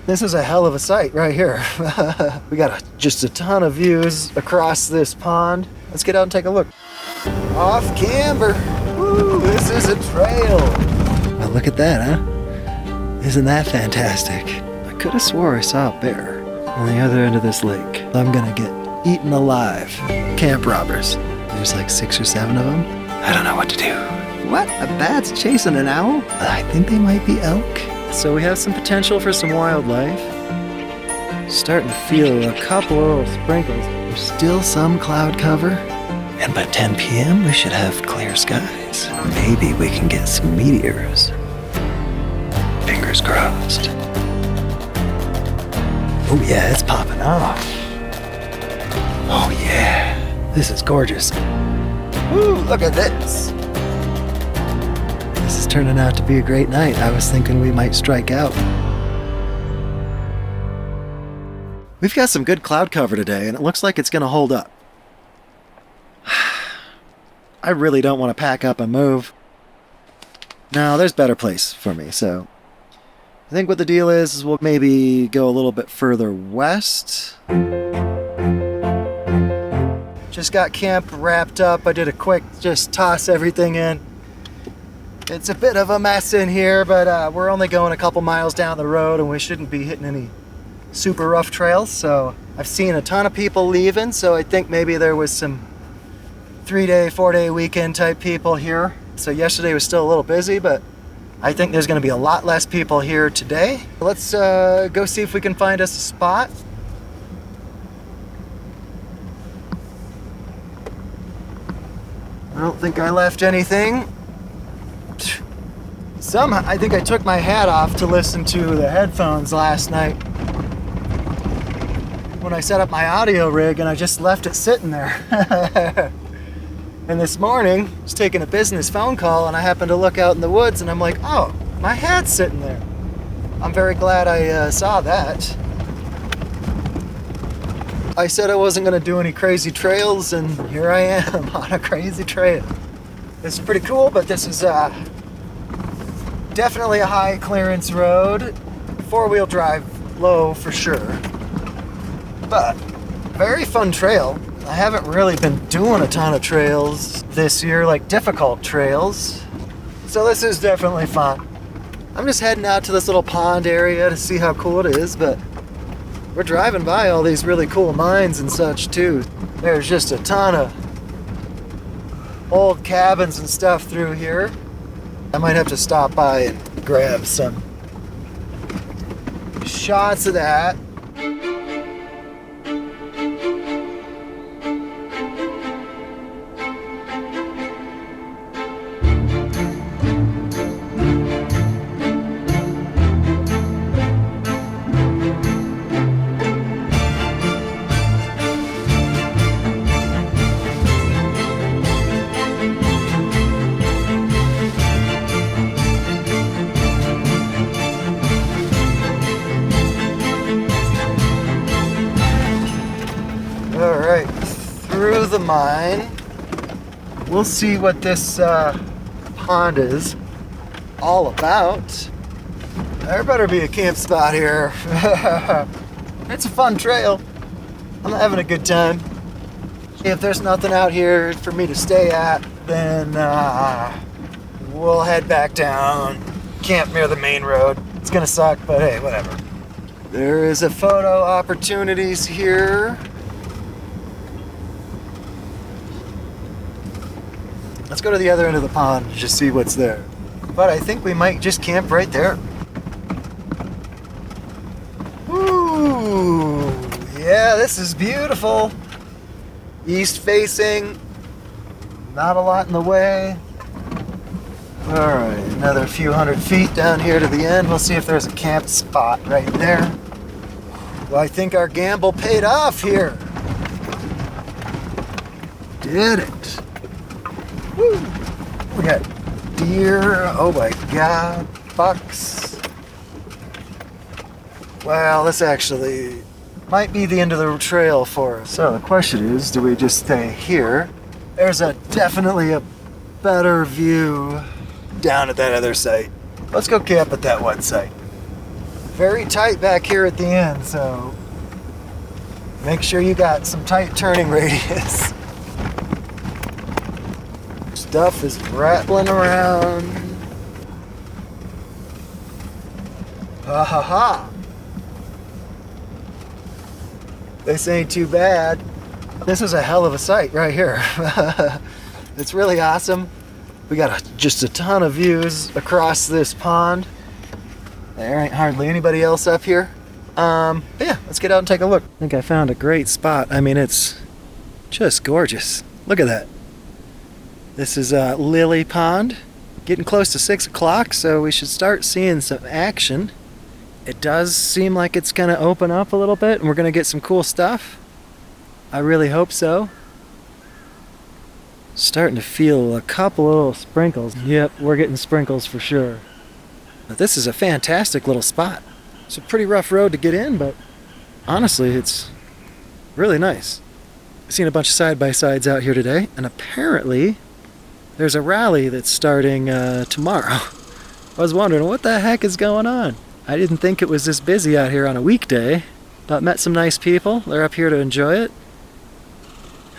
This is a hell of a sight right here. We got just a ton of views across this pond. Let's get out and take a look. Off camber. Woo, this is a trail. Now look at that, huh? Isn't that fantastic? I could have swore I saw a bear on the other end of this lake. I'm gonna get eaten alive. Camp robbers. There's like 6 or 7 of them. I don't know what to do. What? A bat's chasing an owl? I think they might be elk. So we have some potential for some wildlife. Starting to feel a couple of little sprinkles. There's still some cloud cover. And by 10 p.m. we should have clear skies. Maybe we can get some meteors. Fingers crossed. Oh yeah, it's popping off. Oh yeah, this is gorgeous. Woo, look at this. This is turning out to be a great night. I was thinking we might strike out. We've got some good cloud cover today, and it looks like it's gonna hold up. I really don't want to pack up and move. No, there's a better place for me, so I think what the deal is we'll maybe go a little bit further west. Just got camp wrapped up. I did a quick just toss everything in. It's a bit of a mess in here, but we're only going a couple miles down the road and we shouldn't be hitting any super rough trails. So I've seen a ton of people leaving, so I think maybe there was some 3-day, 4-day weekend type people here. So yesterday was still a little busy, but I think there's gonna be a lot less people here today. Let's go see if we can find us a spot. I don't think I left anything. Somehow, I think I took my hat off to listen to the headphones last night when I set up my audio rig, and I just left it sitting there. And this morning, I was taking a business phone call and I happened to look out in the woods and I'm like, oh, my hat's sitting there. I'm very glad I saw that. I said I wasn't going to do any crazy trails, and here I am on a crazy trail. This is pretty cool, but this is definitely a high clearance road. 4-wheel drive low for sure. But very fun trail. I haven't really been doing a ton of trails this year, like difficult trails. So this is definitely fun. I'm just heading out to this little pond area to see how cool it is, but we're driving by all these really cool mines and such too. There's just a ton of old cabins and stuff through here. I might have to stop by and grab some shots of that. Alright, through the mine. We'll see what this pond is all about. There better be a camp spot here. It's a fun trail. I'm having a good time. If there's nothing out here for me to stay at, then we'll head back down, camp near the main road. It's gonna suck, but hey, whatever. There is a photo opportunities here. Let's go to the other end of the pond and just see what's there. But I think we might just camp right there. Ooh, yeah, this is beautiful. East facing, not a lot in the way. All right, another few hundred feet down here to the end. We'll see if there's a camp spot right there. Well, I think our gamble paid off here. Did it? Woo! We got deer, oh my god, bucks. Well, this actually might be the end of the trail for us. So the question is, do we just stay here? There's definitely a better view down at that other site. Let's go camp at that one site. very tight back here at the end, so make sure you got some tight turning radius. Stuff is rattling around. Ha ha ha. This ain't too bad. This is a hell of a sight right here. It's really awesome. We got just a ton of views across this pond. There ain't hardly anybody else up here. But yeah, let's get out and take a look. I think I found a great spot. I mean, it's just gorgeous. Look at that. This is Lily Pond. Getting close to 6 o'clock, so we should start seeing some action. It does seem like it's gonna open up a little bit and we're gonna get some cool stuff. I really hope so. Starting to feel a couple little sprinkles. Yep, we're getting sprinkles for sure. But this is a fantastic little spot. It's a pretty rough road to get in, but honestly, it's really nice. I've seen a bunch of side-by-sides out here today, and apparently there's a rally that's starting tomorrow. I was wondering what the heck is going on. I didn't think it was this busy out here on a weekday, but met some nice people. They're up here to enjoy it.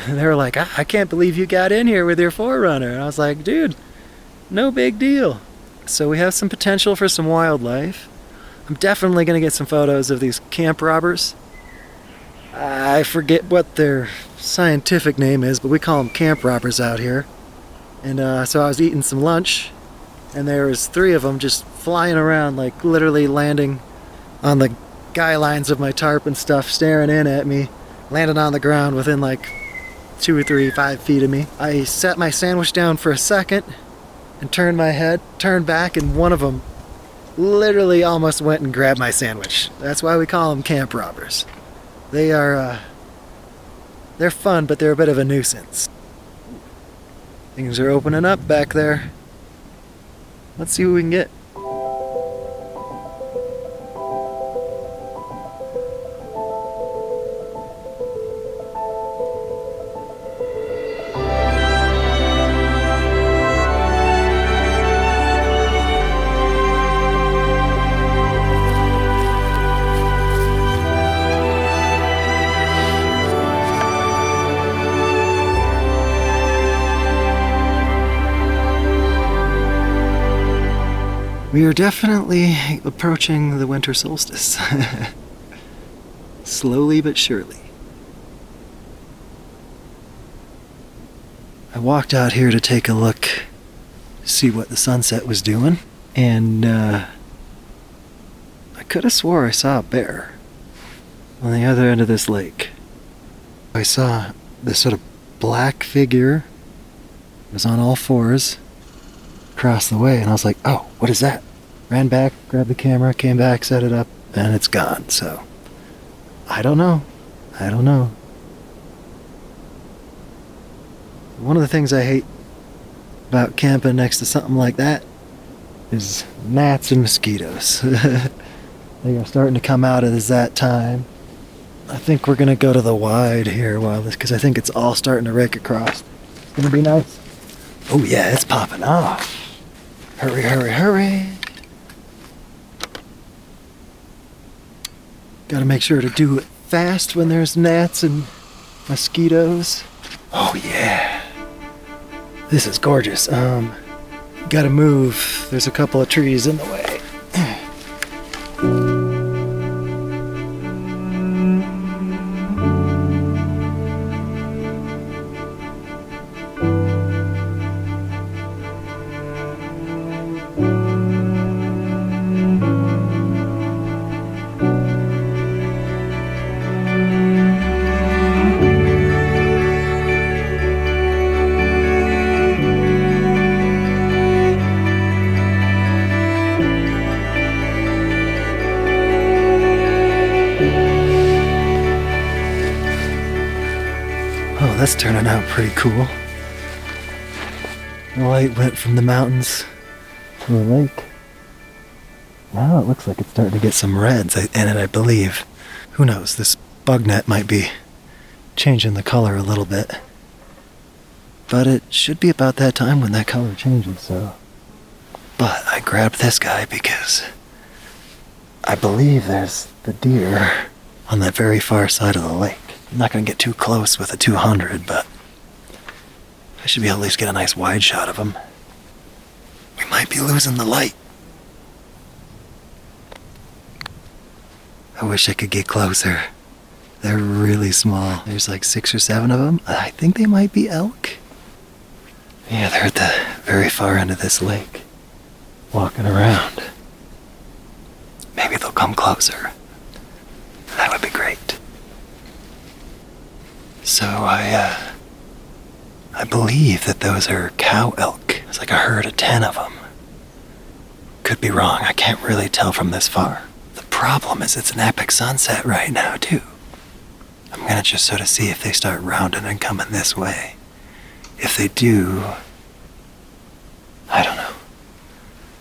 And they were like, I can't believe you got in here with your 4Runner. And I was like, dude, no big deal. So we have some potential for some wildlife. I'm definitely going to get some photos of these camp robbers. I forget what their scientific name is, but we call them camp robbers out here. And so I was eating some lunch, and there was 3 of them just flying around, like literally landing on the guy lines of my tarp and stuff, staring in at me, landing on the ground within like 2 or 3, 5 feet of me. I set my sandwich down for a second and turned my head, turned back, and one of them literally almost went and grabbed my sandwich. That's why we call them camp robbers. They are, they're fun, but they're a bit of a nuisance. Things are opening up back there. Let's see what we can get. We are definitely approaching the winter solstice. Slowly but surely. I walked out here to take a look, see what the sunset was doing, and I could have swore I saw a bear on the other end of this lake. I saw this sort of black figure. It was on all 4s across the way, and I was like, oh, what is that? Ran back, grabbed the camera, came back, set it up, and it's gone. So I don't know. One of the things I hate about camping next to something like that is gnats and mosquitoes. They are starting to come out as that time. I think we're gonna go to the wide here while this, because I think it's all starting to rake across. It's gonna be nice. Oh yeah, it's popping off. Hurry, hurry, hurry. Gotta make sure to do it fast when there's gnats and mosquitoes. Oh yeah. This is gorgeous. Gotta move. There's a couple of trees in the way. Oh, that's turning out pretty cool. The light went from the mountains to the lake. Now it looks like it's starting to get some reds in it, I believe. Who knows, this bug net might be changing the color a little bit. But it should be about that time when that color changes, so. But I grabbed this guy because I believe there's the deer on that very far side of the lake. I'm not going to get too close with a 200, but I should be able to at least get a nice wide shot of them. We might be losing the light. I wish I could get closer. They're really small. There's like 6 or 7 of them. I think they might be elk. Yeah, they're at the very far end of this lake, walking around. Maybe they'll come closer. That would be great. So I believe that those are cow elk. It's like a herd of 10 of them. Could be wrong. I can't really tell from this far. The problem is it's an epic sunset right now, too. I'm gonna just sort of see if they start rounding and coming this way. If they do, I don't know.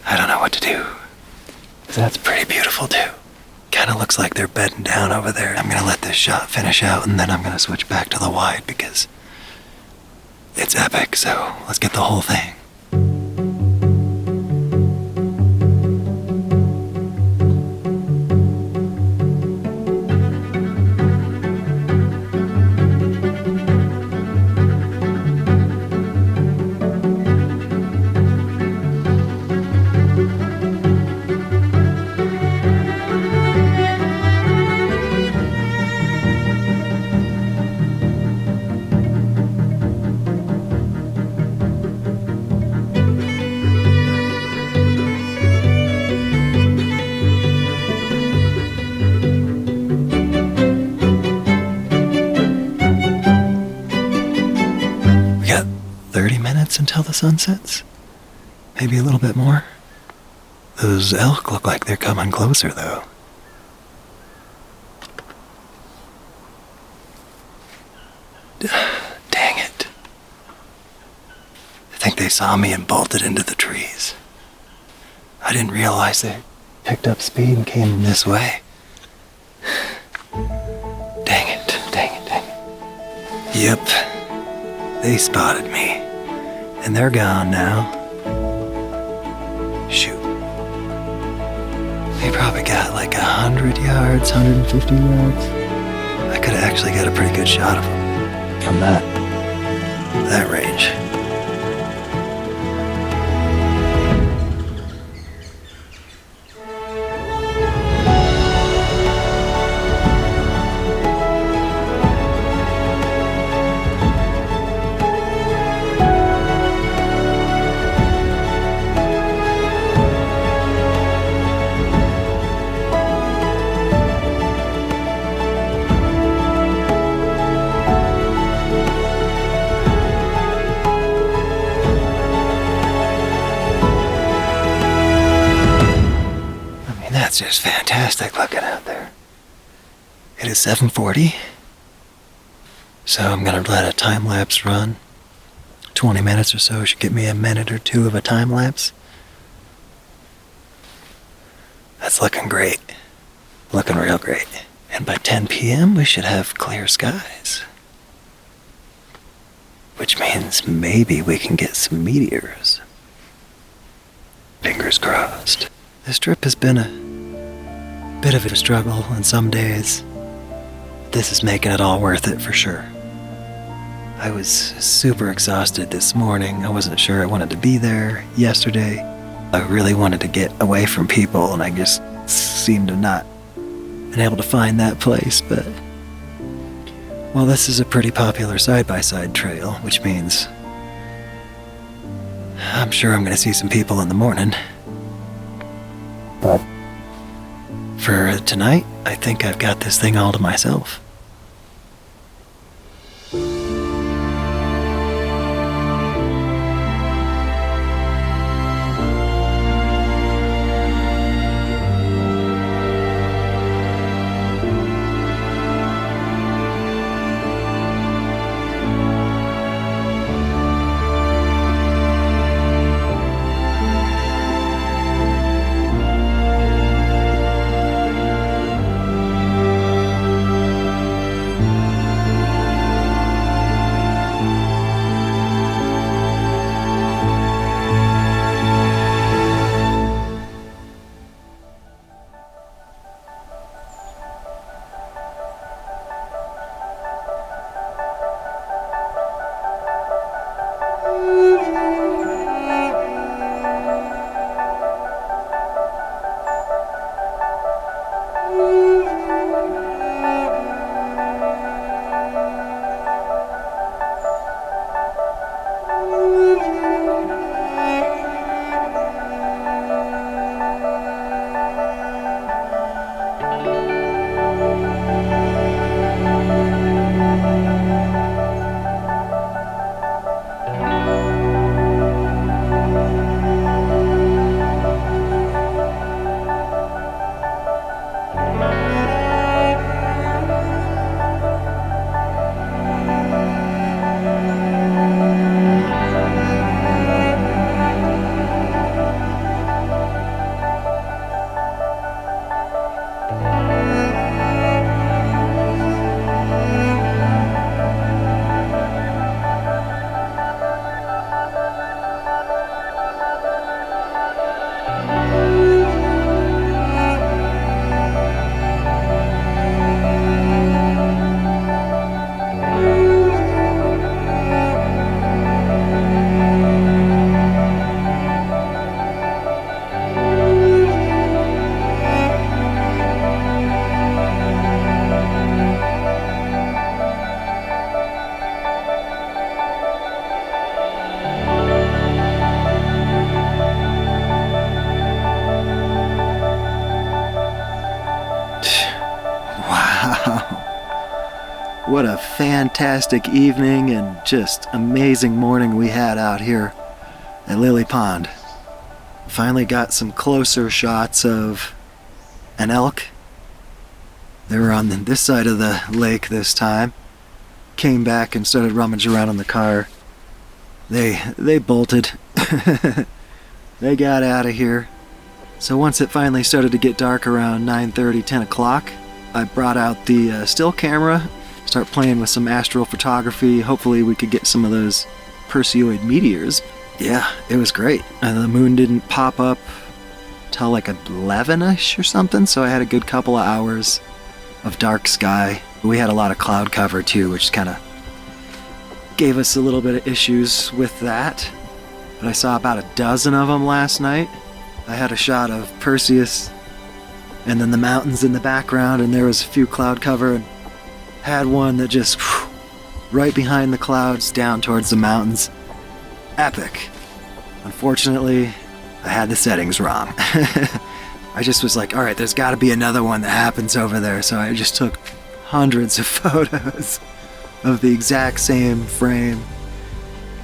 I don't know what to do. 'Cause that's pretty beautiful, too. Kind of looks like they're bedding down over there. I'm gonna let this shot finish out, and then I'm gonna switch back to the wide because it's epic, so let's get the whole thing. We got 30 minutes until the sun sets? Maybe a little bit more? Those elk look like they're coming closer, though. Dang it. I think they saw me and bolted into the trees. I didn't realize they picked up speed and came this way. Dang it, dang it, dang it. Yep, they spotted me. And they're gone now. Shoot. They probably got like 100 yards, 150 yards. I could have actually got a pretty good shot of them from that range. That's just fantastic looking out there. It is 7:40, so I'm gonna let a time lapse run. 20 minutes or so should get me a minute or two of a time lapse. That's looking great. Looking real great. And by 10 p.m. we should have clear skies. Which means maybe we can get some meteors. Fingers crossed. This trip has been a bit of a struggle on some days. This is making it all worth it for sure. I was super exhausted this morning. I wasn't sure I wanted to be there yesterday. I really wanted to get away from people, and I just seemed to not been able to find that place. But well, this is a pretty popular side-by-side trail, which means I'm sure I'm going to see some people in the morning. But for tonight, I think I've got this thing all to myself. Wow. What a fantastic evening and just amazing morning we had out here at Lily Pond. Finally got some closer shots of an elk. They were on this side of the lake this time. Came back and started rummaging around in the car. They bolted. They got out of here. So once it finally started to get dark around 9:30, 10 o'clock, I brought out the still camera, start playing with some astrophotography. Hopefully we could get some of those Perseids meteors. Yeah, it was great. And the moon didn't pop up till like 11-ish or something, so I had a good couple of hours of dark sky. We had a lot of cloud cover too, which kind of gave us a little bit of issues with that. But I saw about a dozen of them last night. I had a shot of Perseids and then the mountains in the background, and there was a few cloud cover, and had one that just right behind the clouds down towards the mountains. Epic. Unfortunately, I had the settings wrong. I just was like, all right, there's got to be another one that happens over there. So I just took hundreds of photos of the exact same frame,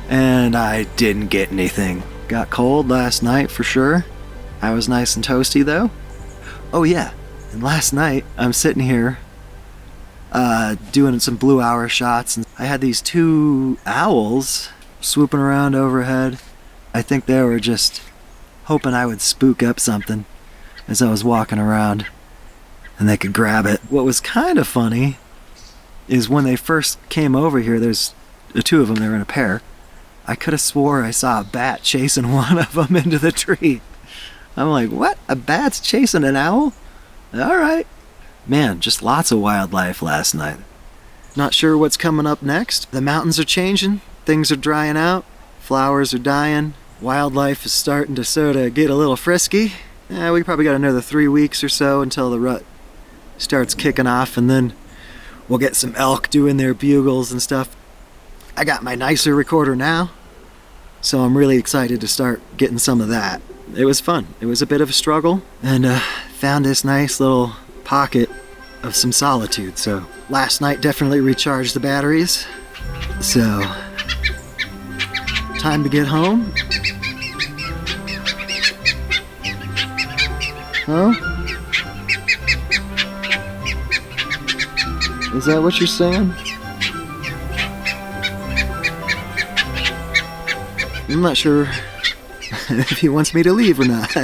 and I didn't get anything. Got cold last night for sure. I was nice and toasty though. Oh yeah, and last night I'm sitting here doing some blue hour shots, and I had these two owls swooping around overhead. I think they were just hoping I would spook up something as I was walking around and they could grab it. What was kind of funny is when they first came over here, there's two of them, they were in a pair. I could have swore I saw a bat chasing one of them into the tree. I'm like, what? A bat's chasing an owl? All right. Man, just lots of wildlife last night. Not sure what's coming up next. The mountains are changing. Things are drying out. Flowers are dying. Wildlife is starting to sort of get a little frisky. We probably got another 3 weeks or so until the rut starts kicking off, and then we'll get some elk doing their bugles and stuff. I got my nicer recorder now, so I'm really excited to start getting some of that. It was fun. It was a bit of a struggle, and found this nice little pocket of some solitude. So last night definitely recharged the batteries. So time to get home. Huh? Is that what you're saying? I'm not sure if he wants me to leave or not.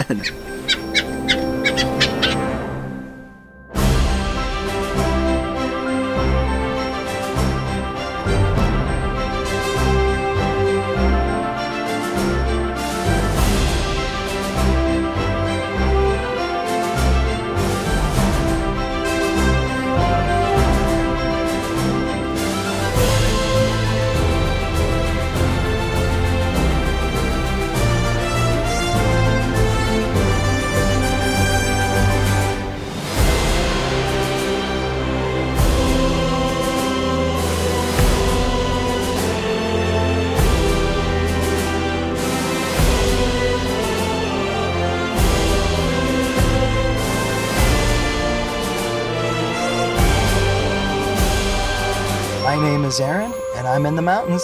My name is Aaron, and I'm in the mountains.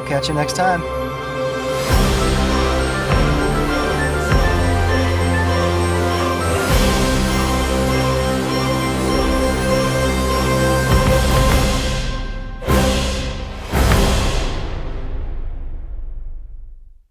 Catch you next time.